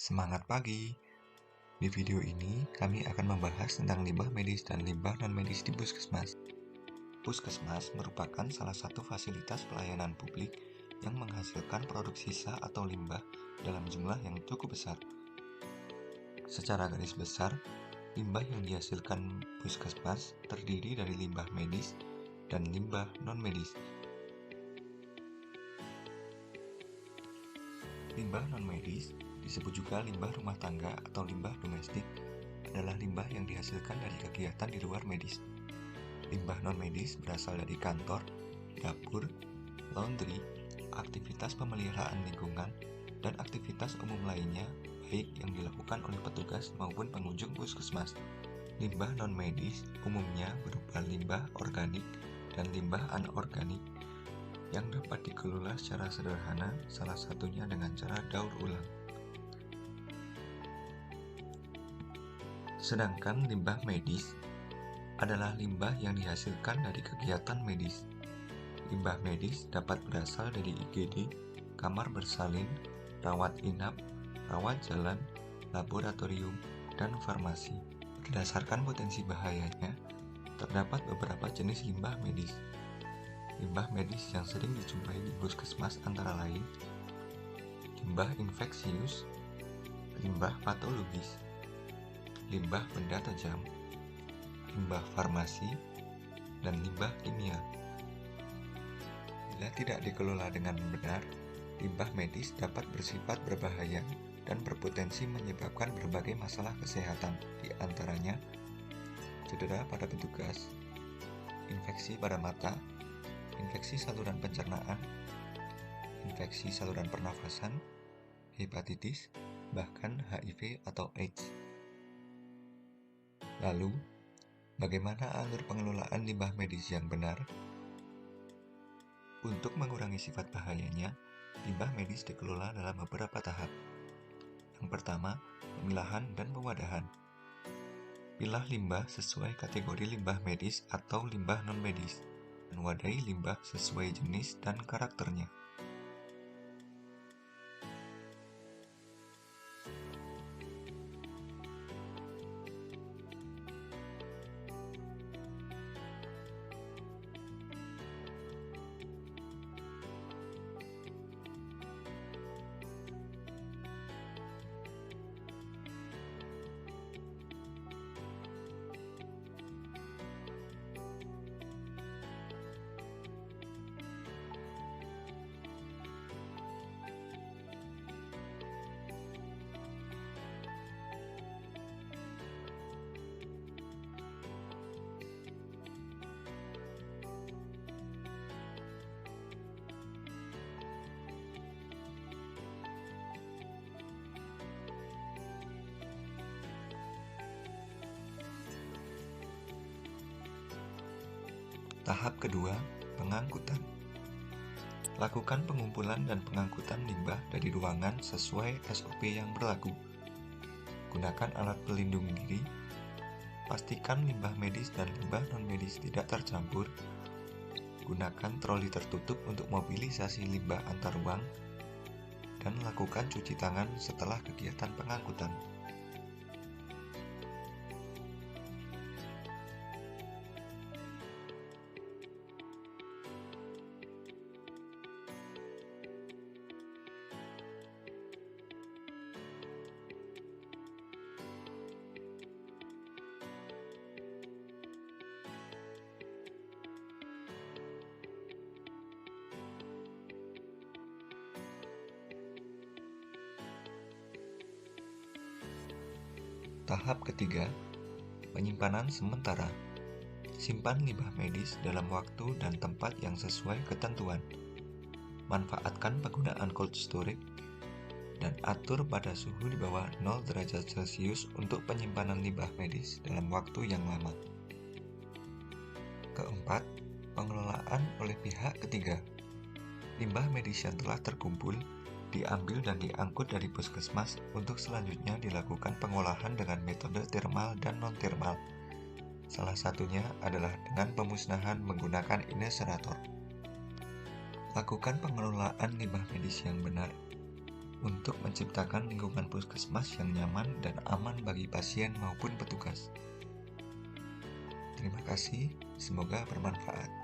Semangat pagi! Di video ini, kami akan membahas tentang limbah medis dan limbah non-medis di Puskesmas. Puskesmas merupakan salah satu fasilitas pelayanan publik yang menghasilkan produk sisa atau limbah dalam jumlah yang cukup besar. Secara garis besar, limbah yang dihasilkan Puskesmas terdiri dari limbah medis dan limbah non-medis. Limbah non-medis, disebut juga limbah rumah tangga atau limbah domestik, adalah limbah yang dihasilkan dari kegiatan di luar medis. Limbah non-medis berasal dari kantor, dapur, laundry, aktivitas pemeliharaan lingkungan, dan aktivitas umum lainnya, baik yang dilakukan oleh petugas maupun pengunjung puskesmas. Limbah non-medis umumnya berupa limbah organik dan limbah anorganik yang dapat dikelola secara sederhana, salah satunya dengan cara daur ulang. Sedangkan limbah medis adalah limbah yang dihasilkan dari kegiatan medis. Limbah medis dapat berasal dari IGD, kamar bersalin, rawat inap, rawat jalan, laboratorium, dan farmasi. Berdasarkan potensi bahayanya, terdapat beberapa jenis limbah medis. Limbah medis yang sering dijumpai di puskesmas antara lain limbah infeksius, limbah patologis, limbah benda tajam, limbah farmasi, dan limbah kimia. Bila tidak dikelola dengan benar, limbah medis dapat bersifat berbahaya dan berpotensi menyebabkan berbagai masalah kesehatan, di antaranya cedera pada petugas, infeksi pada mata, infeksi saluran pencernaan, infeksi saluran pernafasan, hepatitis, bahkan HIV atau AIDS. Lalu, bagaimana alur pengelolaan limbah medis yang benar? Untuk mengurangi sifat bahayanya, limbah medis dikelola dalam beberapa tahap. Yang pertama, pemilahan dan pewadahan. Pilah limbah sesuai kategori limbah medis atau limbah non-medis, dan wadahi limbah sesuai jenis dan karakternya. Tahap kedua, pengangkutan. Lakukan pengumpulan dan pengangkutan limbah dari ruangan sesuai SOP yang berlaku. Gunakan alat pelindung diri. Pastikan limbah medis dan limbah non-medis tidak tercampur. Gunakan troli tertutup untuk mobilisasi limbah antar ruang. Dan lakukan cuci tangan setelah kegiatan pengangkutan. Tahap ketiga, penyimpanan sementara. Simpan limbah medis dalam waktu dan tempat yang sesuai ketentuan. Manfaatkan penggunaan cold storage dan atur pada suhu di bawah 0 derajat Celcius untuk penyimpanan limbah medis dalam waktu yang lama. Keempat, pengelolaan oleh pihak ketiga. Limbah medis yang telah terkumpul diambil dan diangkut dari puskesmas untuk selanjutnya dilakukan pengolahan dengan metode termal dan non-termal. Salah satunya adalah dengan pemusnahan menggunakan insinerator. Lakukan pengelolaan limbah medis yang benar. untuk menciptakan lingkungan puskesmas yang nyaman dan aman bagi pasien maupun petugas. Terima kasih, semoga bermanfaat.